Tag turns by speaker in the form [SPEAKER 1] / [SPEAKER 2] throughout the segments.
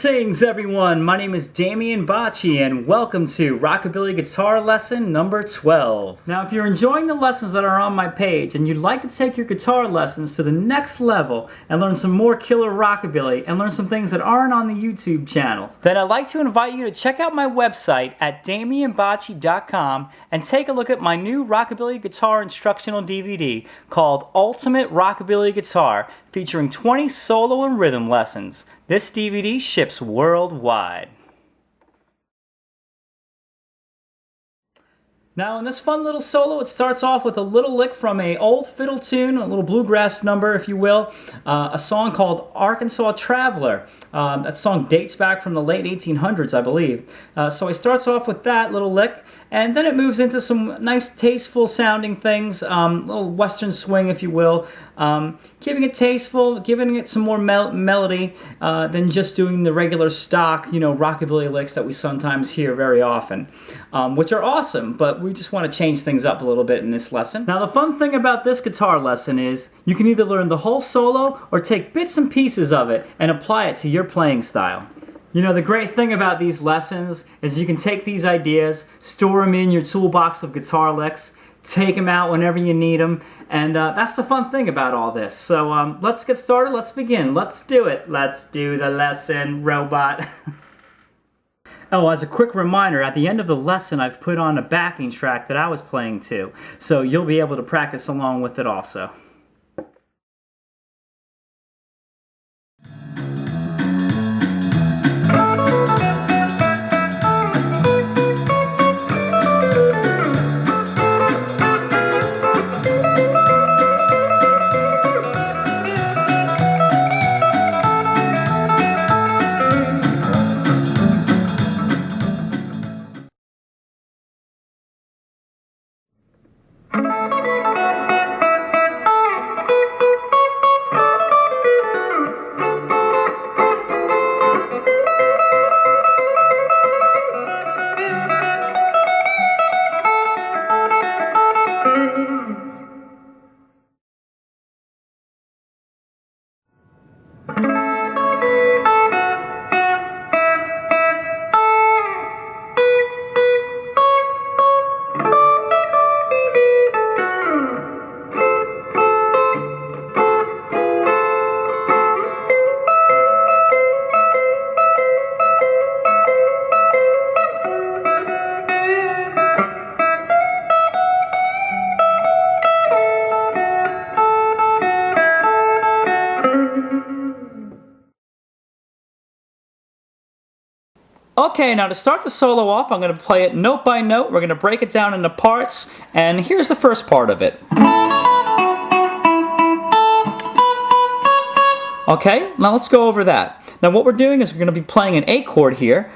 [SPEAKER 1] Greetings everyone, my name is Damian Bocci and welcome to Rockabilly Guitar Lesson number 12. Now if you're enjoying the lessons that are on my page and you'd like to take your guitar lessons to the next level and learn some more killer rockabilly and learn some things that aren't on the YouTube channel, then I'd like to invite you to check out my website at damianbocci.com and take a look at my new rockabilly guitar instructional DVD called Ultimate Rockabilly Guitar, featuring 20 solo and rhythm lessons. This DVD ships worldwide. Now in this fun little solo, it starts off with a little lick from an old fiddle tune, a little bluegrass number if you will, a song called Arkansas Traveler. That song dates back from the late 1800s, I believe. So he starts off with that little lick, and then it moves into some nice tasteful sounding things, little western swing if you will, keeping it tasteful, giving it some more melody than just doing the regular stock, rockabilly licks that we sometimes hear very often, which are awesome, but we just want to change things up a little bit in this lesson. Now the fun thing about this guitar lesson is you can either learn the whole solo or take bits and pieces of it and apply it to your playing style. The great thing about these lessons is you can take these ideas, store them in your toolbox of guitar licks, take them out whenever you need them, and that's the fun thing about all this. So let's get started, let's begin, let's do it. Let's do the lesson, robot. Oh, as a quick reminder, at the end of the lesson I've put on a backing track that I was playing to, so you'll be able to practice along with it also. Okay, now to start the solo off, I'm going to play it note by note. We're going to break it down into parts, and here's the first part of it. Okay, now let's go over that. Now what we're doing is we're going to be playing an A chord here,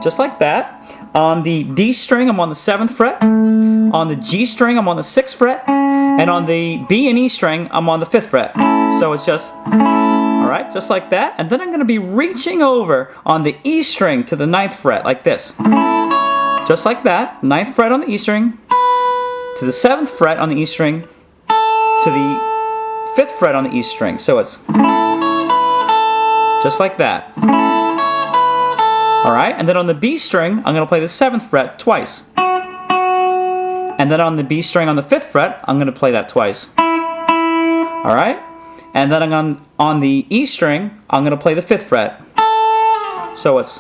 [SPEAKER 1] just like that. On the D string, I'm on the 7th fret. On the G string, I'm on the 6th fret. And on the B and E string, I'm on the 5th fret. So it's just... Alright, just like that, and then I'm going to be reaching over on the E string to the 9th fret, like this. Just like that, 9th fret on the E string, to the 7th fret on the E string, to the 5th fret on the E string. So it's just like that. Alright, and then on the B string, I'm going to play the 7th fret twice. And then on the B string on the 5th fret, I'm going to play that twice. Alright? And then on the E string, I'm going to play the 5th fret. So it's...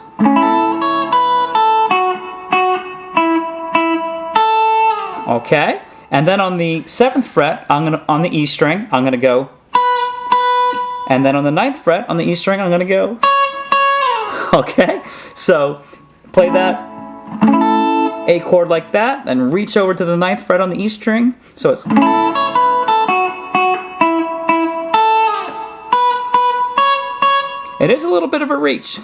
[SPEAKER 1] Okay. And then on the 7th fret, on the E string, I'm going to go... And then on the 9th fret, on the E string, I'm going to go... Okay. So, play that A chord like that, then reach over to the 9th fret on the E string. So it's... It is a little bit of a reach.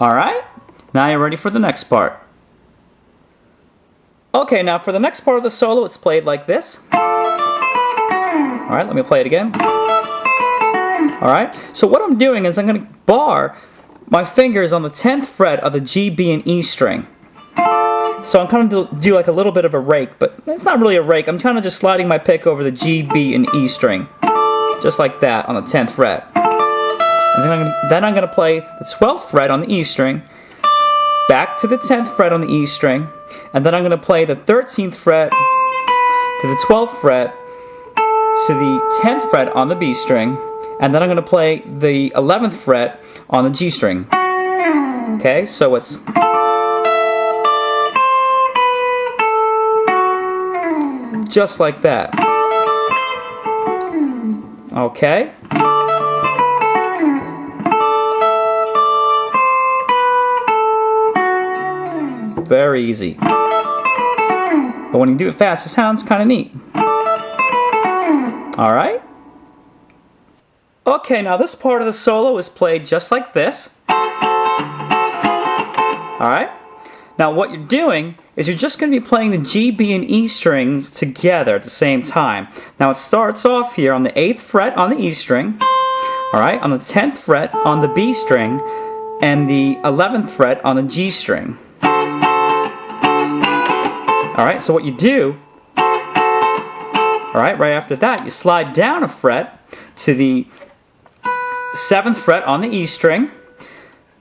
[SPEAKER 1] Alright, now you're ready for the next part. Okay, now for the next part of the solo, it's played like this. Alright, let me play it again. Alright, so what I'm doing is I'm going to bar my fingers on the 10th fret of the G, B, and E string. So I'm kind of do like a little bit of a rake, but it's not really a rake. I'm kind of just sliding my pick over the G, B, and E string, just like that on the 10th fret. And then I'm going to play the 12th fret on the E string, back to the 10th fret on the E string, and then I'm going to play the 13th fret to the 12th fret to the 10th fret on the B string, and then I'm going to play the 11th fret on the G string. Okay, so it's just like that. Okay. Very easy. But when you do it fast, it sounds kind of neat. Alright? Okay, now this part of the solo is played just like this. Alright? Now what you're doing is you're just going to be playing the G, B, and E strings together at the same time. Now it starts off here on the 8th fret on the E string, alright, on the 10th fret on the B string, and the 11th fret on the G string. Alright, so what you do, alright, right after that, you slide down a fret to the 7th fret on the E string,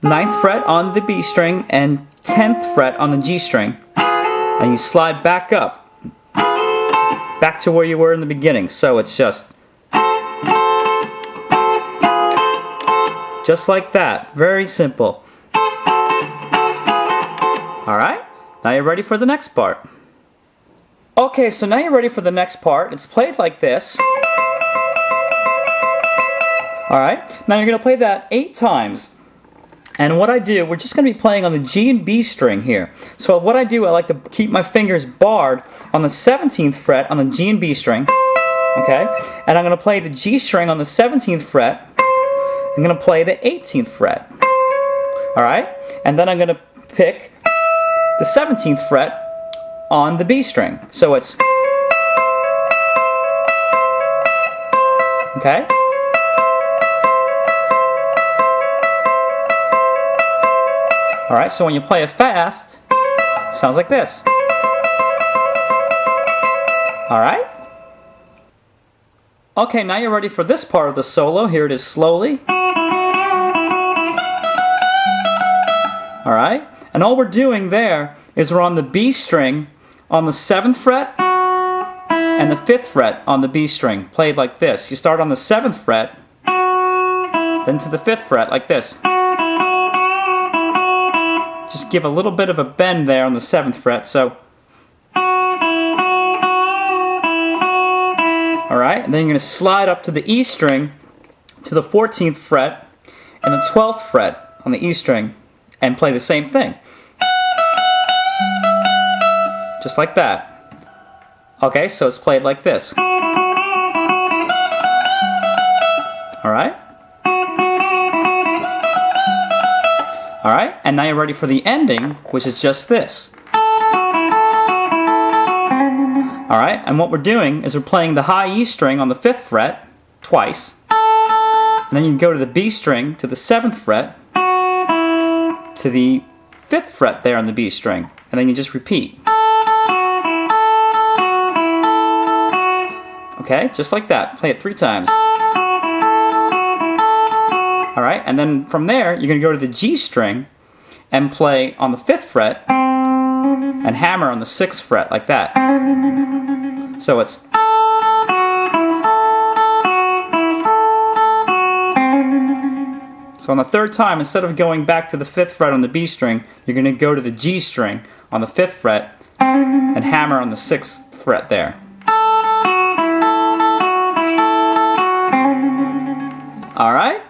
[SPEAKER 1] 9th fret on the B string, and 10th fret on the G string. And you slide back up, back to where you were in the beginning. So it's just like that. Very simple. Alright, now you're ready for the next part. Okay, so now you're ready for the next part. It's played like this. Alright, now you're going to play that 8 times. And what I do, we're just going to be playing on the G and B string here. So what I do, I like to keep my fingers barred on the 17th fret on the G and B string. Okay? And I'm going to play the G string on the 17th fret. I'm going to play the 18th fret. Alright? And then I'm going to pick the 17th fret on the B string. So it's... Okay? Alright, so when you play it fast, it sounds like this. Alright? Okay, now you're ready for this part of the solo. Here it is slowly. Alright? And all we're doing there is we're on the B string on the 7th fret and the 5th fret on the B string, played like this. You start on the 7th fret, then to the 5th fret, like this. Just give a little bit of a bend there on the 7th fret, so. Alright, and then you're going to slide up to the E string, to the 14th fret, and the 12th fret on the E string, and play the same thing. Just like that. Okay, so it's played like this. Alright? Alright, and now you're ready for the ending, which is just this. Alright, and what we're doing is we're playing the high E string on the 5th fret twice. And then you go to the B string to the 7th fret, to the 5th fret there on the B string, and then you just repeat. Okay, just like that. Play it 3 times. Alright, and then from there, you're going to go to the G string and play on the 5th fret and hammer on the 6th fret, like that. So it's... So on the 3rd time, instead of going back to the 5th fret on the B string, you're going to go to the G string on the 5th fret and hammer on the 6th fret there. Alright?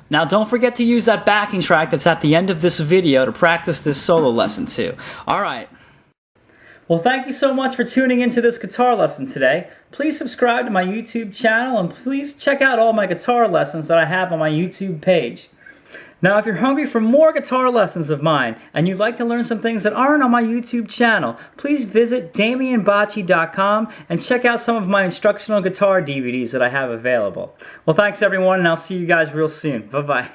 [SPEAKER 1] Now don't forget to use that backing track that's at the end of this video to practice this solo lesson too. Alright. Well, thank you so much for tuning into this guitar lesson today. Please subscribe to my YouTube channel and please check out all my guitar lessons that I have on my YouTube page. Now, if you're hungry for more guitar lessons of mine and you'd like to learn some things that aren't on my YouTube channel, please visit DamienBocci.com and check out some of my instructional guitar DVDs that I have available. Well, thanks everyone, and I'll see you guys real soon. Bye-bye.